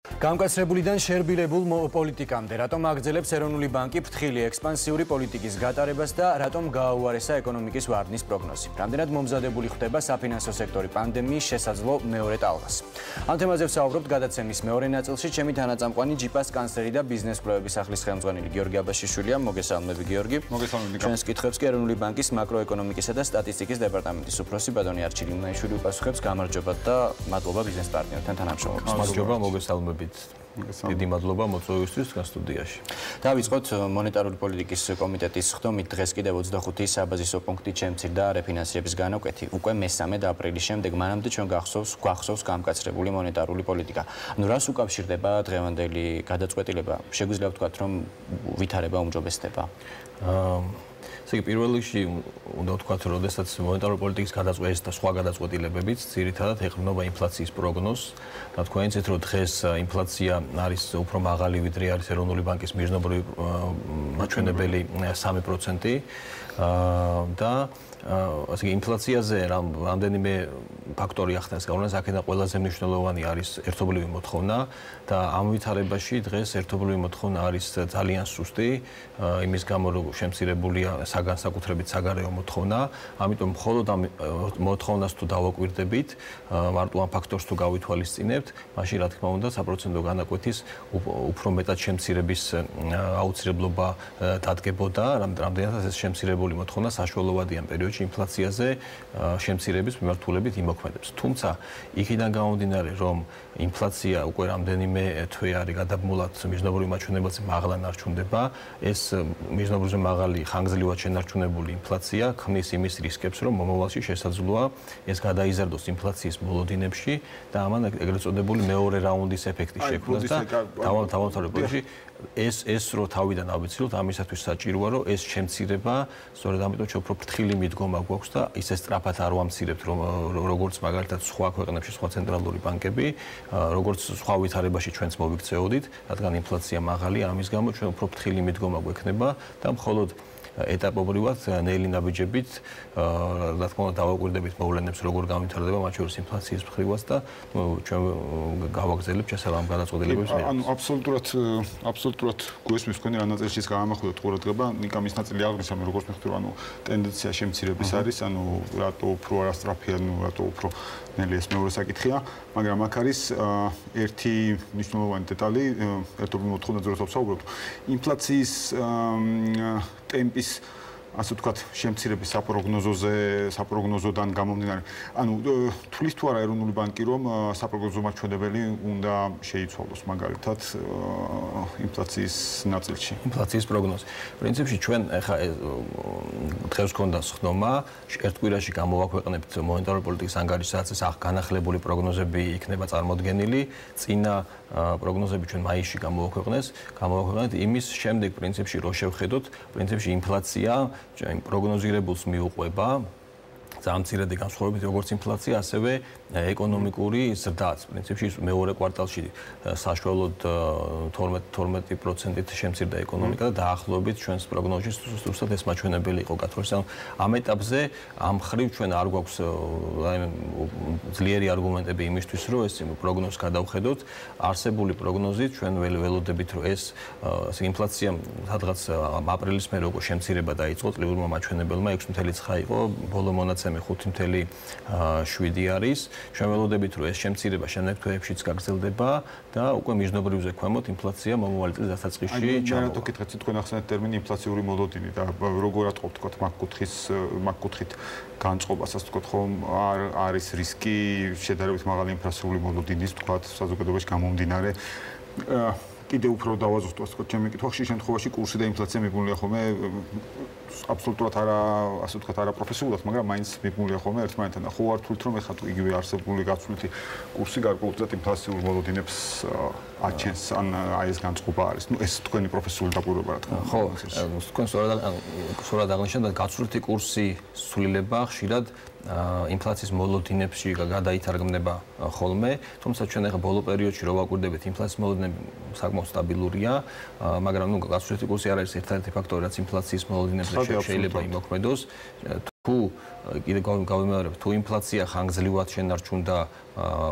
გამკაცრებულიდან შერბილებულ პოლიტიკამდე, რატომ აგრძელებს ეროვნული ბანკი ფრთხილი ექსპანსიური პოლიტიკის გატარებას და რატომ გააუარესა ეკონომიკის ვარდნის პროგნოზი? რამდენად მომზადებული ხდება საფინანსო სექტორი პანდემიის შესაძლო მეორე ტალღას? ამ თემაზე ვსაუბრობთ გადაცემის მეორე ნაწილში. ჩემი თანაწამყვანი ჯიპას კანცლერი და ბიზნეს კვლევების სახლის ხელმძღვანელი გიორგი აბაშიშვილია. მოგესალმები გიორგი. მოგესალმებით. ჩვენს კითხვებს კი ეროვნული ბანკის მაკროეკონომიკისა და სტატისტიკის დეპარტამენტის უფროსი ბატონი არჩილი მუნაიშვილი უპასუხებს. გამარჯობა და მადლობა ბიზნეს პარტნიორთან თანამშრომლობის. მადლობა, მოგესალმებით. დიდი მადლობა მოწვევისთვის თქვენ სტუდიაში. დავიწყოთ მონეტარული პოლიტიკის კომიტეტის ხდომით დღეს კიდევ 25 საბაზისო პუნქტი შემცირდა რეფინანსირების განაკვეთი. უკვე მესამე აპრილის შემდეგ მანამდე ჩვენ გვახსოვს გამკაცრებული მონეტარული პოლიტიკა. ანუ რას უკავშირდება დღევანდელი გადაწყვეტილება? შეგვიძლია ვთქვათ, რომ ვითარება უმჯობესდება? ესე იგი, პირველ რიგში უნდა ვთქვათ, რომ შესაძაც მონეტარული პოლიტიკის გადაწყვეტილების და სხვა გადაწყვეტილებებიც ძირითადად ეყრდნობა ინფლაციის პროგნოზს. და თქვენ იცით, რომ დღეს ინფლაცია არის უფრო მაღალი, ვიდრე არის ეროვნული ბანკის მიჯნობრივი მაჩვენებელი 3%. და ასე იგი, ინფლაციაზე რამდენიმე ფაქტორი ახდენს გავლენას, აქედან ყველაზე მნიშვნელოვანი არის ერთობლივი მოთხოვნა და ამ ვითარებაში დღეს ერთობლივი მოთხოვნა არის ძალიან სუსტი, იმის გამო რომ შემცირებულია განსაკუთრებით საგარეო მოთხოვნა, ამიტომ მხოლოდ ამ მოთხოვნას თუ დავაკვირდებით, მარტო ამ ფაქტორს თუ გავითვალისწინებთ, მაშინ რა თქმა უნდა საპროცენტო განაკვეთის უფრო მეტად შემცირების აუცილებლობა დადგებოდა, რამდენადაც ეს შემცირებული მოთხოვნა საშუალოვადი ამ პერიოდში ინფლაციაზე შემცირების მიმართულებით იმოქმედებს. თუმცა იქიდან გამომდინარე, რომ ინფლაცია უკვე რამდენიმე თვე არის გადაბმულად მიჯნობრივი მაჩვენებელზე მაღლა ნარჩუნდება, ეს მიჯნობრივზე მაღალი ხანგრძლივად შენარჩუნებული ინფლაცია ქმნის იმის რისკებს, რომ მომავალში შესაძლოა ეს გადაიზარდოს ინფლაციის მოლოდინებში და ამან ეგრეთ წოდებული მეორე რაუნდის ეფექტი შექმნას და დავამთავრებელში ეს რო თავიდან ავიცილოთ, ამისათვის საჭიროა, რომ ეს შემცირება, სწორედ ამიტომ უფრო ფრთხილი მიდგომა გვაქვს და ისე სწრაფად არ ვამცირებთ, როგორც მაგალითად სხვა ქვეყნებში, სხვა ცენტრალური ბანკები, როგორც სხვა ვითარებაში ჩვენც მოვიქცეოდით, რადგან ინფლაცია მაღალია, ამის გამო ჩვენ უფრო ფრთხილი მიდგომა გვექნება და მხოლოდ ეტაპობრივად ნელი ნაბიჯებით, რა თქმა უნდა, დავაკვირდებით მოვლენებს, როგორ განვითარდება, მათ შორის ინფლაციის მხრივაც და ჩვენ გავაგრძელებთ შესაბამის გადაწყვეტილებებს. ანუ აბსოლუტურად გვესმის თქვენი ანალიზის გამახვილოთ ყურადღება, ნიკა მის ნაწილი აღნიშნა, როგორც მეხუთე, ანუ ტენდენცია შემცირების არის, ანუ რატო უფრო არასწრაფია, ანუ რატო უფრო ნელი ეს მეორე საკითხია, მაგრამ აქ არის ერთი მნიშვნელოვანი დეტალი, ერთობლივი მოთხოვნაზე როცა ვსაუბრობთ, ინფლაციის ტემპის ასე ვთქვათ, შემცირების საპროგნოზოდან გამომდინარე. ანუ თulis თუ არა ეროვნული ბანკი, რომ საპროგნოზო მაჩვენებელი უნდა შეიცვალოს მაგალითად ინფლაციის ნაწილში. ინფლაციის პროგნოზი. პრინციპში ჩვენ ახლა დღეს გქონდა სხდომა, ერთ კვირაში გამოვაქვეყნებთ მონეტარული პოლიტიკის ანგარიშსაც, განახლებული პროგნოზები იქნება წარმოდგენილი, წინა პროგნოზები ჩვენ მაისში გამოვაქვეყნეთ, იმის შემდეგ პრინციპში რო შევხედოთ, პრინციპში ინფლაცია ჩვენ პროგნოზირებულს მიუყვება ძალიან მცირედი განსხვავებით როგორც ინფლაცია, ასევე ეკონომიკური ზრდაც. პრინციპში მეორე კვარტალში საშუალოდ 12% შემცირდა ეკონომიკა და დაახლოებით ჩვენს პროგნოზში ზუსტად ეს მაჩვენებელი იყო გათვალისწინებული. ამ ეტაპზე ამ ხრივ ჩვენ არ გვაქვს ძლიერი არგუმენტები იმისთვის, რომ ეს პროგნოზს გადავხედოთ. არსებული პროგნოზით ჩვენ ველოდებით, რომ ეს ინფლაცია სადღაც აპრილის მერე უკვე შემცირება დაიწყო, წლიურმა მაჩვენებელმა 6.9 იყო, ბოლო მონაცემი 5.7 არის. ჩვენ ველოდებით, რომ ეს შემცირება შემდეგ თვეებშიც გაგრძელდება და უკვე მიჯნობრივზე ქვემოთ ინფლაცია მომავალი წლის დასაწყისში ჩამოვა. ანუ თქვენ თქვენ ახსენეთ ტერმინი ინფლაციური მოლოდინი და როგორ ატყობთ თქვათ მაგ კუთხით განწყობასაც თქვათ ხომ არის რისკი შედარებით მაღალი ინფლაციური მოლოდინის თქვათ საზოგადოებაში გამომდინარე კიდევ უფრო დავაზუსტოთ თქვათ ჩემი კითხვა ხშირ შემთხვევაში კურსი და ინფლაცია მიბმულია ხოლმე აბსოლუტურად არა ასე ვთქვათ არა პროფესიულად, მაგრამ მაინც მიბმულია ხოლმე ერთმანეთთან და ხო არ თulit რომ ეხლა იგივე არსებული გაცვლითი კურსი გარკვეულწილად ინფლაციურ მოლოდინებს აჩენს ან აი ეს განწყობა არის. ნუ ეს თქვენი პროფესიული დაკვირვება რა თქმა უნდა. ხო, თქვენ სწორად აღნიშნეთ, გაცვლითი კურსი ცვლილება ხშირად ინფლაციის მოლოდინებში გადაითარგმნება ხოლმე, თუმცა ჩვენ ახლა ბოლო პერიოდში რო ვაკვირდებით, ინფლაციის მოლოდინები საკმაოდ სტაბილურია, მაგრამ ნუ გაცვლითი კურსი არ არის ერთადერთი ფაქტორი, რაც ინფლაციის მოლოდინებზე შეიძლება იმოქმედოს. თუ კიდე გავიმეორებ, თუ ინფლაცია ხანგრძლივად შენარჩუნდა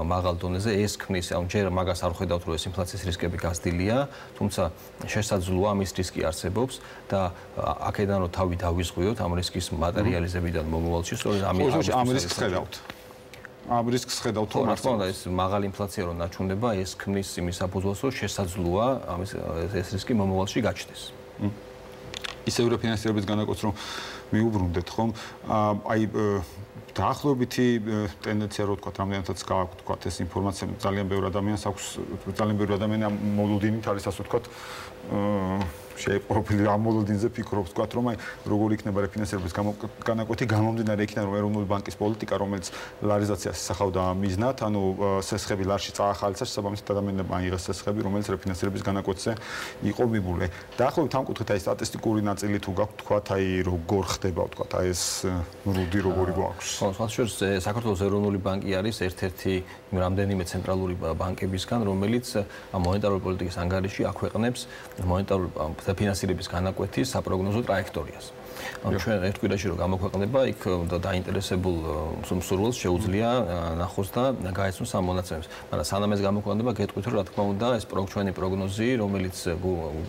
მაღალ დონეზე, ეს ქმნის, ანუ ჯერ მაგას არ ხედავთ, რომ ეს ინფლაციის რისკები გაზრდილია, თუმცა შესაძლოა ამის რისკი არსებობს და აქედან რომ თავი დავიზღვიოთ ამ რისკის მატერიალიზებიდან მომავალში, სწორედ ამ რისკს ხედავთ. ამ რისკს ხედავთ თუ რა თქმა უნდა, ეს მაღალი ინფლაცია რომ ნაჩუნდება, ეს ქმნის იმის საფუძველს, რომ შესაძლოა ეს რისკი მომავალში გაჩნდეს. ისევ ფინანსირების განაკვეთს რომ მიუბრუნდეთ ხომ? აი დაახლოებითი ტენდენცია რო თქვა, რამდენადაც გააქვთ თქვა ეს ინფორმაცია, ძალიან ბევრი ადამიანს აქვს, ძალიან ბევრი ადამიანი ამ მოლოდინით არის ასე ვთქვათ, შეპროფილი ამ მოლოდინზე ფიქრობს თქვა, რომ აი როგორ იქნება რეფინანსირების განაკვეთი გამომდინარე იქიდან, რომ ეროვნული ბანკის პოლიტიკა, რომელიც ლარიზაციას ისახავდა მიზნად, ანუ სესხები ლარში წაახალიცა, შესაბამისად ადამიანებმა აიღეს სესხები, რომელიც რეფინანსირების განაკვეთზე იყო მიბული. დაახლოებით ამ კუთხით აი სტატისტიკური ნაწილი თუ გაქვთ თქვა, აი როგორ ხდება თქვა, აი ეს რუდი როგორი გვაქვს. სხვა შორის საქართველოს ეროვნული ბანკი არის ერთ-ერთი რამდენიმე ცენტრალური ბანკებისგან, რომელიც მონეტარული პოლიტიკის ანგარიში აქვეყნებს მონეტარული ფინანსირების განაკვეთის საპროგნოზო ტრაექტორიას. ჩვენ ერთ კვირაში რომ გამოქვეყნება, იქ დაინტერესებულ მსურველს შეუძლია ნახოს და გაეცნოს ამ მონაცემებს. მაგრამ სანამ ეს გამოქვეყნება, გეტყვით რომ რა თქმა უნდა ეს ჩვენი პროგნოზი, რომელიც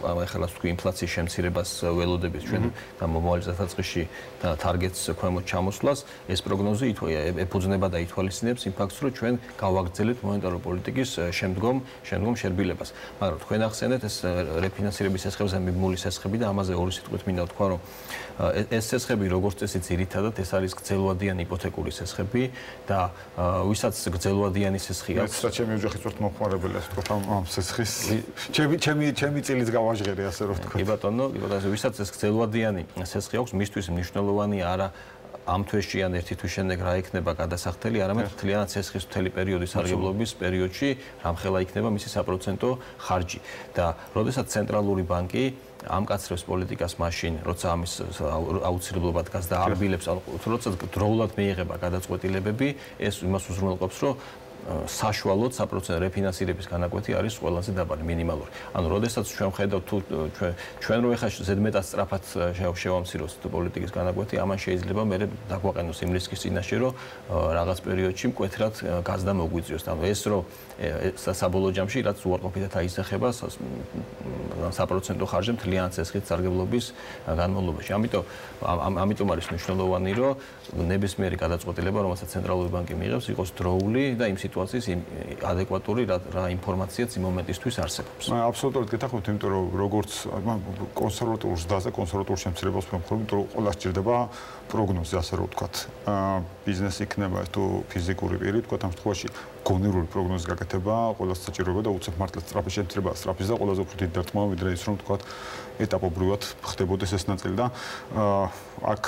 ახლა თქვი ინფლაციის შემცირებას ველოდებით ჩვენ და მომავალ წელიწადში და თარგეტს ქვემოთ ჩამოსვლას, ეს პროგნოზი ეფუძნება და ითვალისწინებს იმ ფაქტს, რომ ჩვენ გავაგრძელებთ მონეტარული პოლიტიკის შემდგომ შერბილებას. მაგრამ თქვენ ახსენეთ ეს რეფინანსირების სესხებზე მიმული სესხები და ამაზე ორი სიტყვით მინდა ვთქვა, რომ ეს სესხები როგორც წესი ძირითადად ეს არის გრძელვადიანი იპოთეკური სესხები და ვისაც გრძელვადიანი სესხი აქვს. მეც ჩემი ოჯახის ვართ მოხმარებელი, ასე ვთქვათ, ამ სესხის. ჩემი წილიც გავაჟღერე, ასე რომ ვთქვათ. კი ბატონო, ვისაც ეს გრძელვადიანი სესხი აქვს, მისთვის მნიშვნელოვანია არა ამ თვეში ან ერთი თვის შემდეგ რა იქნება გადასახდელი, არამედ მთლიანად სესხის მთელი პერიოდის სარგებლობის პერიოდში რამხელა იქნება მისი საპროცენტო ხარჯი. და როდესაც ცენტრალური ბანკი ამკაცრებს პოლიტიკას მაშინ, როცა ამის აუცილებლობა დგას და არბილებს, როცა დროულად მიიღება გადაწყვეტილებები, ეს იმას უზრუნველყოფს, რომ საშუალოდ საპროცენტო რეფინანსირების განაკვეთი არის ყველაზე დაბალი, მინიმალური. ანუ როდესაც ჩვენ ვხედავთ თუ ჩვენ რო ეხლა ზედმეტად სწრაფად შევამციროთ პოლიტიკის განაკვეთი, ამან შეიძლება მე დაგვაყენოს იმ რისკის წინაშე, რომ რაღაც პერიოდში მკვეთრად გაზდა მოგვიწვიოს. ანუ ეს რომ საბოლოო ჯამში რაც უარყოფითად აისახება საპროცენტო ხარჯი მთლიანად სესხით სარგებლობის განმავლობაში. ამიტომ არის მნიშვნელოვანი, რომ ნებისმიერი გადაწყვეტილება, რომელსაც ცენტრალური ბანკი მიიღებს, იყოს დროული და იმ სიტუაციის ადეკვატური რა ინფორმაციაც იმ მომენტისთვის არსებობს. აბსოლუტურად გეთანხმებით, იმიტომ რომ როგორც კონსერვატიულ ზრდაზე, კონსერვატიულ შემცირებას ვფიქრობ, იმიტომ რომ ყველა სჭირდება პროგნოზი, ასე რომ ვთქვათ. ბიზნესი იქნება თუ ფიზიკური პირი, ვთქვათ, ამ შემთხვევაში გონივრული პროგნოზის გაკეთება ყველას საჭიროება და უცებ მართლა სწრაფი შემცირება, სწრაფის და ყველაზე უფრო დიდი დარტყმა, ვიდრე ის რომ ვთქვათ, ეტაპობრივად ხდებოდეს ეს ნაწილი და აქ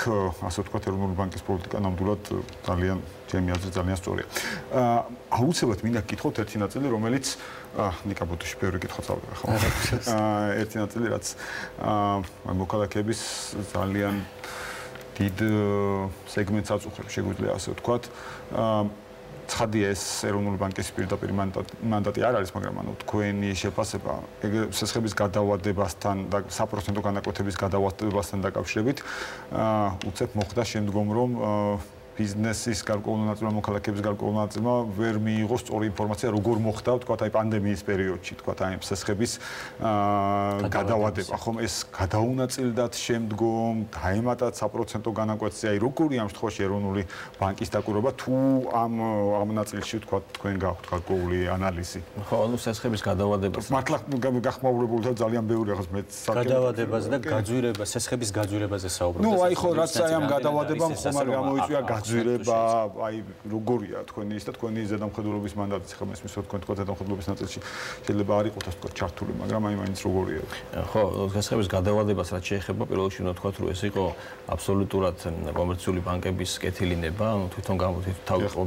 ასე ვთქვათ, ეროვნული ბანკის პოლიტიკა ნამდვილად ძალიან ჩემი აზრით ძალიან სწორია. აუცილებლად მინდა გკითხოთ ერთი ნაწილი, რომელიც ნიკა ბუთუში ბევრი კითხვა წავიდა ხო? ერთი ნაწილი, რაც მოქალაქეების ძალიან დიდ სეგმენტს აწუხებს, შეგვიძლია ასე ვთქვათ. ცხადია ეს ეროვნული ბანკის პირდაპირ მანდატი არ არის, მაგრამ ანუ თქვენი შეფასება სესხების გადავადებასთან და საპროცენტო განაკვეთების გადავადებასთან დაკავშირებით უცებ მოხდა შემდგომ რომ ბიზნესის გარკვეულ ნაწილმა, მოქალაქეების გარკვეულ ნაწილმა ვერ მიიღო სწორი ინფორმაცია, როგორ მოხდა, თქვათ, აი პანდემიის პერიოდში, თქვათ, აი სესხების გადავადება, ხომ ეს გადაუნაწილდათ შემდგომ, დაემატათ საპროცენტო განაკვეთზე, აი როგორი ამ შემთხვევაში ეროვნული ბანკის დაკვირვება თუ ამ ნაწილში, თქვათ, თქვენ გაქვთ გარკვეული ანალიზი. ხო, ანუ სესხების გადავადებას. მართლა გახმაურებული და ძალიან ბევრი ახლა მეც გადავადებაზე და გაძვირება, სესხების გაძვირებაზე საუბრობთ. ნუ აი ხო, რაც აი ამ გადავადებამ ხომ არ გამოიწვია გაძვირება, აი როგორია თქვენი ის და თქვენი ზედამხედველობის მანდატიც ხომ ეს მისო თქვენ ზედამხედველობის ნაწილში შეიძლება არ იყოს ასე ჩართული, მაგრამ აი მაინც როგორია. ხო, სესხების გადავადებას რაც შეეხება, პირველ რიგში უნდა თქვა, რომ ეს იყო აბსოლუტურად კომერციული ბანკების კეთილინება, ანუ თვითონ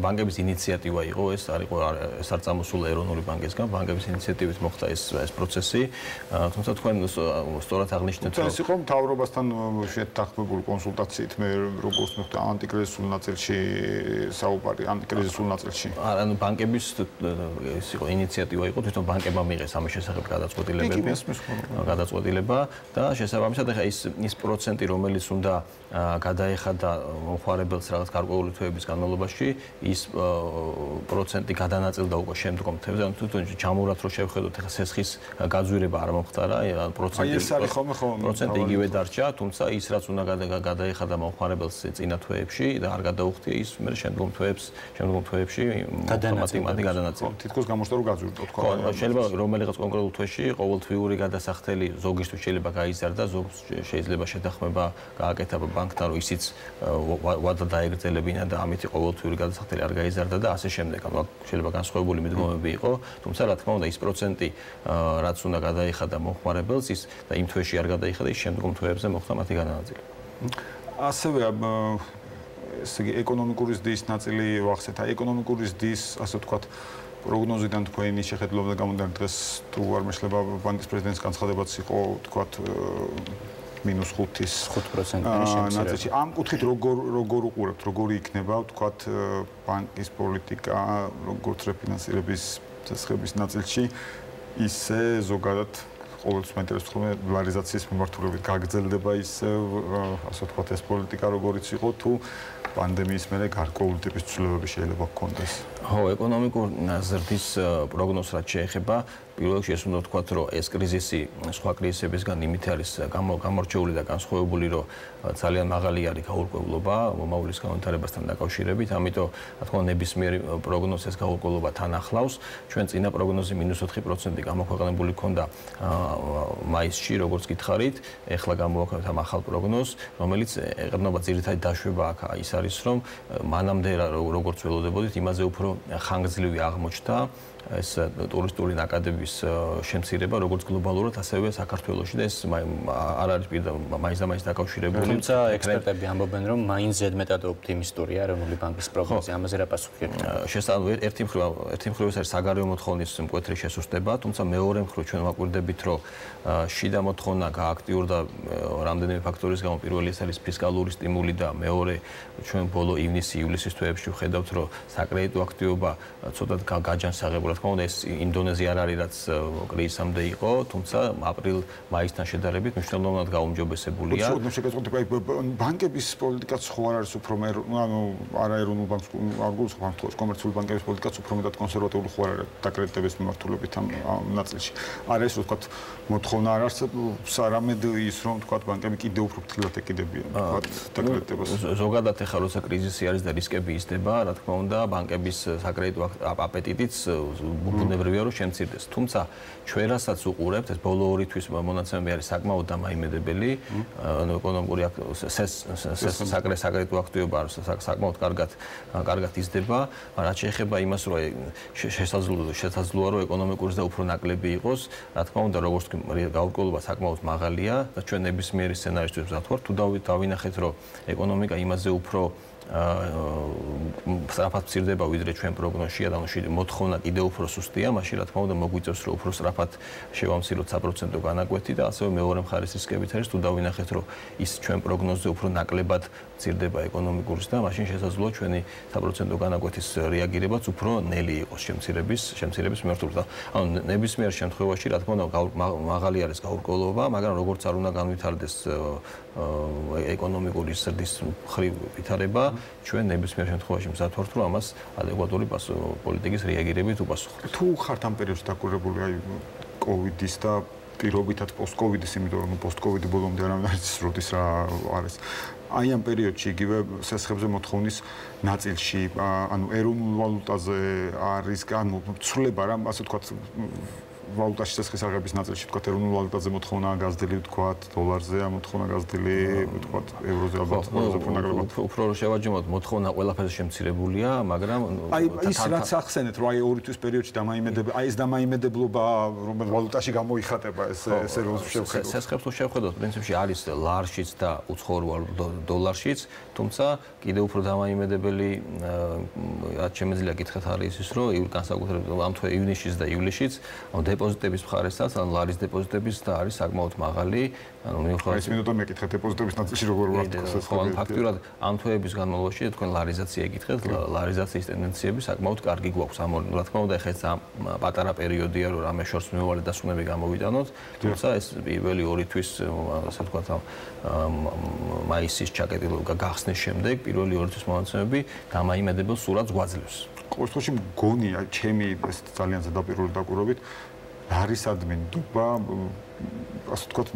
ბანკების ინიციატივა იყო, ეს არ იყო ეს არ წამოსულა ეროვნული ბანკისგან, ბანკების ინიციატივით მოხდა ეს პროცესი, თუმცა თქვენ სწორად აღნიშნეთ, რომ ეს იყო მთავრობასთან შეთანხმებული კონსულტაციით მე როგორც მოხდა ანტიკრიზისული ნაწილი ნაწილში საუბარი, ან კრიზისულ ნაწილში? ანუ ბანკების ეს იყო ინიციატივა იყო თვითონ ბანკებმა მიიღეს ამის შესახებ გადაწყვეტილება და შესაბამისად ახლა ის პროცენტი რომელიც უნდა გადაეხადა მომხმარებელს რაღაც გარკვეული თვეების განმავლობაში ის პროცენტი გადანაწილდა უკვე შემდგომ თვეებზე ანუ თვითონ ჩამოურათ რომ შევხედოთ ახლა სესხის გაძვირება არ მომხდარა პროცენტი იგივე დარჩა თუმცა ის რაც უნდა გადაეხადა მომხმარებელს წინა თვეებში და არ გადაუხდია ის მე შემდგომ თვეებში ავტომატურად გადანაწილდა თითქოს გამოჩნდა რომ გაძვირდა თქვა შეიძლება რომელიღაც კონკრეტულ თვეში ყოველთვიური გადასახდელი ზოგისთვის შეიძლება გაიზარდა ზოგს შეიძლება შეთანხმება გააკეთა ბანკთან რომ ისიც ვადა დაეგრძელებინა და ამით ყოველთვიური გადასახდელი არ გაიზარდა და ასე შემდეგ ანუ შეიძლება განსხვავებული მიდგომები იყო თუმცა რა თქმა უნდა ის პროცენტი რაც უნდა გადაიხადა მომხმარებელს ის და იმ თვეში არ გადაიხადა ის შემდგომ თვეებზე მოხდა მათი განანაწილება ასევე ესე იგი ეკონომიკური ზრდის ნაწილი ვახსენეთ აი ეკონომიკური ზრდის ასე ვთქვათ პროგნოზიდან თქვენი შეხედულება გამოდიან დღეს თუ არ მეშლება ბანკის პრეზიდენტის განცხადებაც იყო ვთქვათ -5% ნაწილში ამ კუთხით როგორ უყურებთ როგორი იქნება ვთქვათ ბანკის პოლიტიკა როგორც რეფინანსირების წესრიგების ნაწილში ისე ზოგადად ყოველთვის მაინტერესებს ხოლმე დოლარიზაციის მიმართულებით გაგრძელდება ისე ასე ვთქვათ ეს პოლიტიკა როგორიც იყო თუ პანდემიის მერე გარკვეული ტიპის ცვლილებები შეიძლება გქონდეს ხო ეკონომიკურ ზრდის პროგნოზს რაც შეეხება პირველ რიგში ეს უნდა ვთქვათ რომ ეს კრიზისი სხვა კრიზისებისგან იმით არის გამორჩეული და განსხვავებული რომ ძალიან მაღალი არის გაურკვევლობა მომავლის განვითარებასთან დაკავშირებით ამიტომ რა თქმა უნდა ნებისმიერი პროგნოზი ეს გაურკვევლობა თან ახლავს ჩვენ წინა პროგნოზი -4% გამოქვეყნებული ქონდა მაისში როგორც გითხარით ეხლა გამოვაქვეყნეთ ამ ახალ პროგნოზს რომელიც ეყრდნობა ძირითადად დაშვება აქ ის არის რომ მანამდე როგორც ველოდებოდით იმაზე უფრო ხანგრძლივი აღმოჩნდა ეს ტურისტული ნაკადების შემცირება როგორც გლობალურად ასევე საქართველოში და ეს არ არის მაინც დაკავშირებული თუმცა ექსპერტები ამბობენ რომ მაინც ზედმეტად ოპტიმისტურია ეროვნული ბანკის პროგნოზი ამაზე რა პასუხი შესაძლოა ერთი მხრივ ეს არის საგარეო მოთხოვნის მკვეთრი შესუსტება თუმცა მეორე მხრივ ჩვენ ვაკვირდებით რომ შიდა მოთხოვნა გააქტიურდა რამდენიმე ფაქტორის გამო პირველი ეს არის ფისკალური სტიმული და მეორე ჩვენ ბოლო ივნისი-ივლისის თვეებში ვხედავთ რომ საკრედიტო აქტივობა ცოტა გაჯანსაღებულა რა თქმა უნდა ეს ინდონეზია არ არის რაც კრიზისამდე იყო თუმცა აპრილ-მაისთან შედარებით მნიშვნელოვნად გაუმჯობესებულია ბანკების პოლიტიკაც ხო არ არის უფრო ანუ არაეროვნულ ბანკს არ გულისხმობ კომერციული ბანკების პოლიტიკაც უფრო მეტად კონსერვატიული ხო არ არის დაკრედიტების მიმართულებით ამ ნაწილში არ არის ვთქვათ მოთხოვნა არ არსებობს არამედ ის რომ ვთქვათ ბანკები კიდევ უფრო ფრთხილად ეკიდებიან ვთქვათ დაკრედიტებას ზოგადად ახლა როცა კრიზისი არის და რისკები იზრდება რა თქმა უნდა ბანკების საკრედიტო აპეტიტიც ბუნებრივია რომ შემცირდეს. თუმცა ჩვენ რასაც უყურებთ, ეს ბოლო ორი თვის მონაცემები არის საკმაოდ დამაიმედებელი, ანუ ეკონომიკური საკრედიტო აქტივობა საკმაოდ კარგად იზრდება, რაც შეეხება იმას, რომ შესაძლოა რომ ეკონომიკური ზრდა უფრო ნაკლები იყოს, რა თქმა უნდა, როგორც გაურკვევლობა საკმაოდ მაღალია და ჩვენ ნებისმიერი სცენარისთვის მზად ვართ, თუ დავინახეთ, რომ ეკონომიკა იმაზე უფრო სწრაფად მცირდება ვიდრე ჩვენ პროგნოზში და მოთხოვნა კიდევ უფრო სუსტია, მაშინ რა თქმა უნდა მოგვიწევს რომ უფრო სწრაფად შევამციროთ საპროცენტო განაკვეთი და ასევე მეორე მხარის რისკებიც არის თუ დავინახეთ რომ ის ჩვენ პროგნოზზე უფრო ნაკლებად მცირდება ეკონომიკური ზრდა, მაშინ შესაძლოა ჩვენი საპროცენტო განაკვეთის რეაგირებაც უფრო ნელი იყოს შემცირების მიმართულებით. ანუ ნებისმიერ შემთხვევაში რა თქმა უნდა მაღალი არის გაურკვევლობა, მაგრამ როგორც არ უნდა განვითარდეს ეკონომიკური ზრდის მხრივ ვითარება, ჩვენ ნებისმიერ შემთხვევაში მზად ვართ რომ ამას ადეკვატური პოლიტიკის რეაგირებით უპასუხოთ. თუ ხართ ამ პერიოდში დაკვირვებული აი კოვიდის და პირობითად პოსტ-კოვიდის, იმიტომ რომ პოსტ-კოვიდი ბოლომდე არ არის როდის რა არის. აი ამ პერიოდში იგივე სესხებზე მოთხოვნის ნაწილში, ანუ ეროვნულ ვალუტაზე არის ცვლილება რა, ასე ვთქვათ ვალუტაში სესხის აღების ნაწილში ვთქვათ ეროვნულ ვალუტაზე მოთხოვნაა გაზრდილი ვთქვათ დოლარზეა მოთხოვნა გაზრდილი ვთქვათ ევროზე ალბათ უფრო ნაკლებად უფრო შევაჯამოთ მოთხოვნა ყველაფერზე შემცირებულია მაგრამ აი ის რაც ახსენეთ რომ აი ორი თვის პერიოდში დამაიმედებლობა აი ეს დამაიმედებლობა რომ ვალუტაში გამოიხატება ეს ეროვნულ შევხედოთ სესხებს თუ შევხედოთ პრინციპში არის ლარშიც და უცხოურ დოლარშიც თუმცა კიდევ უფრო დამაიმედებელი რაც შემეძლია კითხეთ არის ის რომ განსაკუთრებით ამ თვე ივნისშიც და ივლისშიც დეპოზიტების მხარესაც, ანუ ლარის დეპოზიტების და არის საკმაოდ მაღალი. ანუ მიუხედავად ეს მინუტა მეკითხე დეპოზიტების ნაწილში როგორ ვარ თქოს. ფაქტურად ამ თვეების განმავლობაში თქვენ ლარიზაცია ეკითხეთ, ლარიზაციის ტენდენციები საკმაოდ კარგი გვაქვს. რა თქმა უნდა, ეხლა ამ პატარა პერიოდია, რომ რამე შორს მივალი დასვენები გამოვიტანოთ, თუმცა ეს პირველი 2 თვის, ასე ვთქვათ, მაისის ჩაკეტილება გახსნის შემდეგ პირველი 2 თვის მონაცემები დამაიმედებელ სურათს გვაძლევს. ყოველ შემთხვევაში მგონია, ჩემი ეს ძალიან ზედაპირული დაკვირვებით, ლარისადმი ნდობა, ასე ვთქვათ,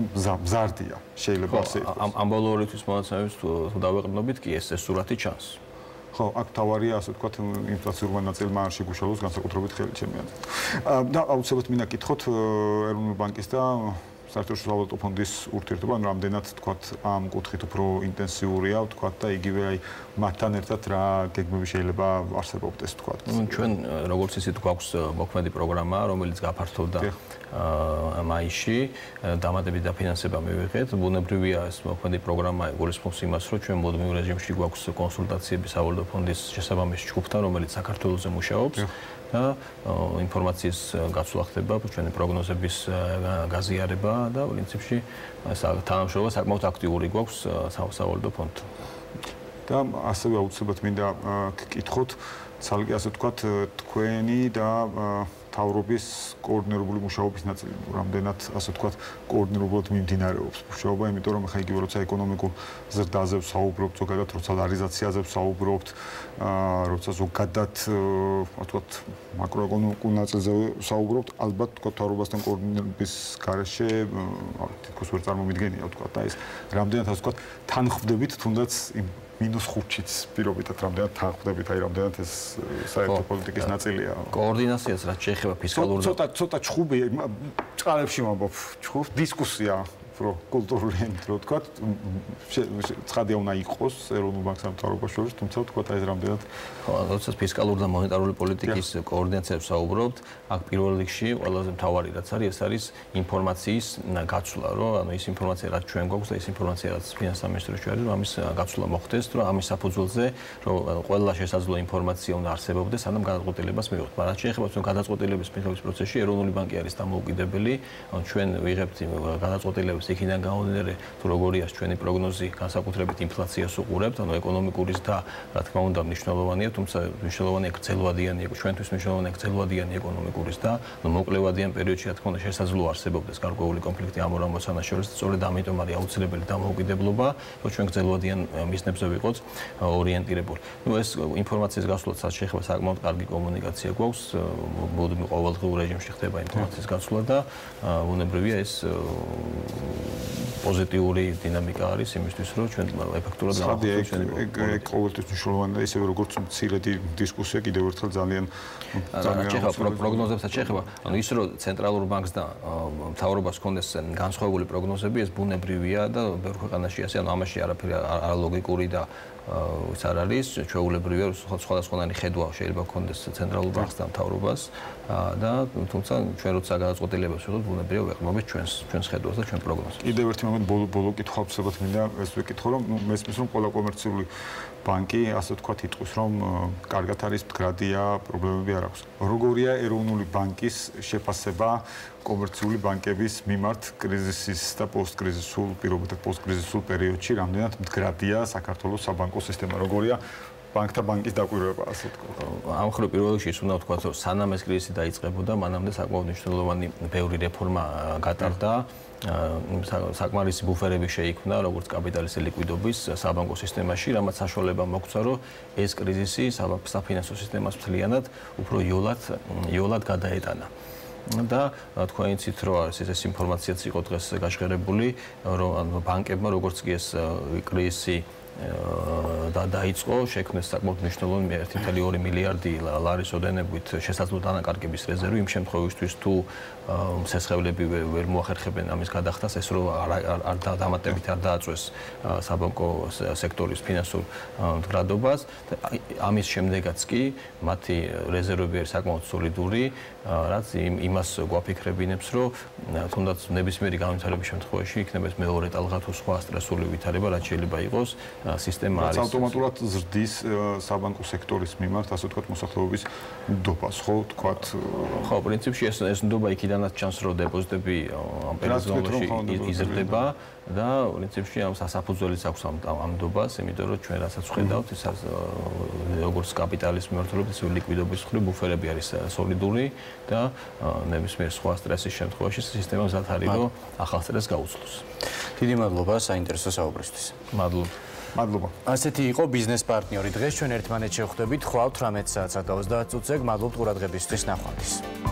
მზარდია. შეიძლება ასე იყოს. ამ ბოლო 2 თვის მონაცემებს თუ დავეყრდნობით, კი ეს სურათი ჩანს. ხო, აქ თავარია, ასე ვთქვათ, ინფლაციურმა ნაწილმა არ შეგუშალოს განსაკუთრებით ხელი ჩემი აზრით. და აუცილებლად მინდა კითხოთ ეროვნული ბანკის და საერთაშორისო ვალუტა ფონდის ურთიერთობა, ანუ რამდენად თქვათ ამ კუთხით უფრო ინტენსიურია, თქვათ და იგივე აი მათთან ერთად რა გეგმები შეიძლება არსებობდეს, თქვათ. ჩვენ როგორც ისეთ გვაქვს მოქმედი პროგრამა, რომელიც გაფართოვდა მაისში, დამატებით დაფინანსება მივიღეთ. ბუნებრივია ეს მოქმედი პროგრამა გულისხმობს იმას, რომ ჩვენ მუდმივ რეჟიმში გვაქვს კონსულტაციები სავალუტო ფონდის შესაბამის ჯგუფთან, რომელიც საქართველოზე მუშაობს. და ინფორმაციის გაცვლა ხდება, ჩვენი პროგნოზების გაზიარება და პრინციპში თანამშრომლობა საკმაოდ აქტიური გვაქვს სავალუტო ფონდთან. და ასევე აუცილებლად მინდა გკითხოთ, ცალკე ასე ვთქვათ, თქვენი და თავრობის კოორდინირებული მუშაობის ნაწილი, რამდენად ასე ვთქვათ, კოორდინირებულად მიმდინარეობს მუშაობა, იმიტომ რომ ხა იგივე როცა ეკონომიკურ ზრდაზე ვსაუბრობთ, ზოგადად როცა ლარიზაციაზე ვსაუბრობთ, როცა ზოგადად ვთქვათ, მაკროეკონომიკურ ნაწილზე ვსაუბრობთ, ალბათ თქვათ თავრობასთან კოორდინირების გარეშე თითქოს ვერ წარმომიდგენია, ვთქვათ, და ეს რამდენად ასე ვთქვათ, თანხმდებით თუნდაც იმ -5-იც პირობითად რამდენად თანხმდებით, აი რამდენად ეს საერთო პოლიტიკის ნაწილია. კოორდინაციას რაც შეეხება ფისკალურ ცოტა ჩხუბი წყალებში ვამბობ, ჩხუბ დისკუსია უფრო კულტურული ენით რო ვთქვათ, ცხადია უნდა იყოს ეროვნულ ბანკსა და მთავრობას შორის, თუმცა ვთქვათ აი ეს რამდენად როცა ფისკალური და მონეტარული პოლიტიკის კოორდინაციას ვსაუბრობთ, აქ პირველ რიგში ყველაზე მთავარი რაც არის, ეს არის ინფორმაციის გაცვლა, რომ ანუ ის ინფორმაცია რაც ჩვენ გვაქვს და ის ინფორმაცია რაც ფინანსის სამინისტროში არის, რომ ამის გაცვლა მოხდეს, რომ ამის საფუძველზე, რომ ყველა შესაძლო ინფორმაცია უნდა არსებობდეს, სანამ გადაწყვეტილებას მივიღოთ. მაგრამ შეეხება ჩვენ გადაწყვეტილების მიღების პროცესში, ეროვნული ბანკი არის დამოუკიდებელი, ანუ ჩვენ ვიღებთ გადაწყვეტილებას იქიდან გამომდინარე, თუ როგორია ჩვენი პროგნოზი, განსაკუთრებით ინფლაციას უყურებთ, ანუ ეკონომიკური ზრდა, რა თქმა უნდა, მნიშვნელოვანია, თუმცა მნიშვნელოვანია გრძელვადიანი, ჩვენთვის მნიშვნელოვანია გრძელვადიანი ეკონომიკური ზრდა, ანუ მოკლევადიან პერიოდში, რა თქმა უნდა, შესაძლოა არსებობდეს გარკვეული კონფლიქტი ამ ორ ამოცანას შორის, სწორედ ამიტომ არის აუცილებელი დამოუკიდებლობა, რომ ჩვენ გრძელვადიან მიზნებზე ვიყოთ ორიენტირებული. ნუ ეს ინფორმაციის გასვლაც შეეხება საკმაოდ კარგი კომუნიკაცია გვაქვს, მუდმივ ყოველდღიურ რეჟიმში ხდება ინფორმაციის გასვლა და ბუნებრივია ეს პოზიტიური დინამიკა არის იმისთვის, რომ ჩვენ ეფექტურად გავხსნით ჩვენი ყოველთვის მნიშვნელოვანია, ისევე როგორც მცირე დისკუსია კიდევ ერთხელ ძალიან პროგნოზებსაც შეეხება, ანუ ის რომ ცენტრალურ ბანკს და მთავრობას ჰქონდეს განსხვავებული პროგნოზები, ეს ბუნებრივია და ბევრ ქვეყანაში ასე, ანუ ამაში არაფერი არალოგიკური და ის არ არის, ჩვეულებრივია, სხვადასხვანაირი ხედვა შეიძლება ჰქონდეს ცენტრალურ ბანკს და მთავრობას და თუმცა ჩვენ როცა გადაწყვეტილებას ვიღებთ, ბუნებრივია ვეყრდნობით ჩვენს ხედვას და ჩვენ პროგნოზებს. კიდევ ერთი მომენტ ბოლო კითხვა ვსებოთ მინდა ეს ვეკითხო, რომ მესმის რომ ყველა კომერციული ბანკი, ასე ვთქვათ, იტყვის, რომ კარგად არის, მდგრადია, პრობლემები არ აქვს. როგორია ეროვნული ბანკის შეფასება კომერციული ბანკების მიმართ კრიზისის და პოსტკრიზისულ პირობითად პოსტკრიზისულ პერიოდში, რამდენად მდგრადია საქართველოს საბანკო სისტემა, როგორია ბანკთა ბანკის დაკვირვება, ასე ვთქვათ. ამ მხრივ პირველ რიგში ის უნდა ვთქვათ, რომ სანამ ეს კრიზისი დაიწყებოდა, მანამდე საკმაოდ მნიშვნელოვანი ბევრი რეფორმა გატარდა. საკმარისი ბუფერები შეიქმნა, როგორც კაპიტალის ლიკვიდობის საბანკო სისტემაში, რამაც საშუალება მოგვცა, რომ ეს კრიზისი საფინანსო სისტემას მთლიანად უფრო იოლად გადაეტანა. და თქვენ იცით, რომ არის ეს ინფორმაციაც იყო დღეს გაჟღერებული, რომ ბანკებმა როგორც კი ეს კრიზისი დაიწყო, შექმნეს საკმაოდ მნიშვნელოვანი 1.2 მილიარდი ლარის ოდენობით შესაძლო დანაკარგების რეზერვი იმ შემთხვევისთვის, თუ ცეცხლები ვერ მოახერხებენ ამის გადახდას, ეს რომ არ დამატებით არ დააწვეს საბანკო სექტორის ფინანსურ მდგრადობას. ამის შემდეგაც კი მათი რეზერვები არის საკმაოდ სოლიდური, რაც იმას გვაფიქრებინებს, რომ თუნდაც ნებისმიერი განვითარების შემთხვევაში იქნება ეს მეორე ტალღა თუ სხვა სტრესული ვითარება, რაც შეიძლება იყოს, სისტემა არის. ავტომატურად ზრდის საბანკო სექტორის მიმართ, ასე ვთქვათ, მოსახლეობის ნდობას, ხო, ვთქვათ. ხო, პრინციპში ეს ნდობა იქიდანაც ჩანს, რომ დეპოზიტები ამ პერიოდში იზრდება და პრინციპში ამ საფუძველიც აქვს ამ ნდობას, იმიტომ რომ ჩვენ რასაც ვხედავთ, ეს როგორც კაპიტალის მიმართულებით, ისე ლიკვიდობის მხრივ ბუფერები არის სოლიდური და ნებისმიერ სხვა სტრესის შემთხვევაში სისტემა მზად არის, რომ ახალ სტრესს გაუძლოს. დიდი მადლობა საინტერესო საუბრისთვის. მადლობა. ასეთი იყო ბიზნეს პარტნიორი. დღეს ჩვენ ერთმანეთს შევხვდებით, ხვალ 18 საათსა და 30 წუთზე. გმადლობთ ყურადღებისთვის, ნახვამდის.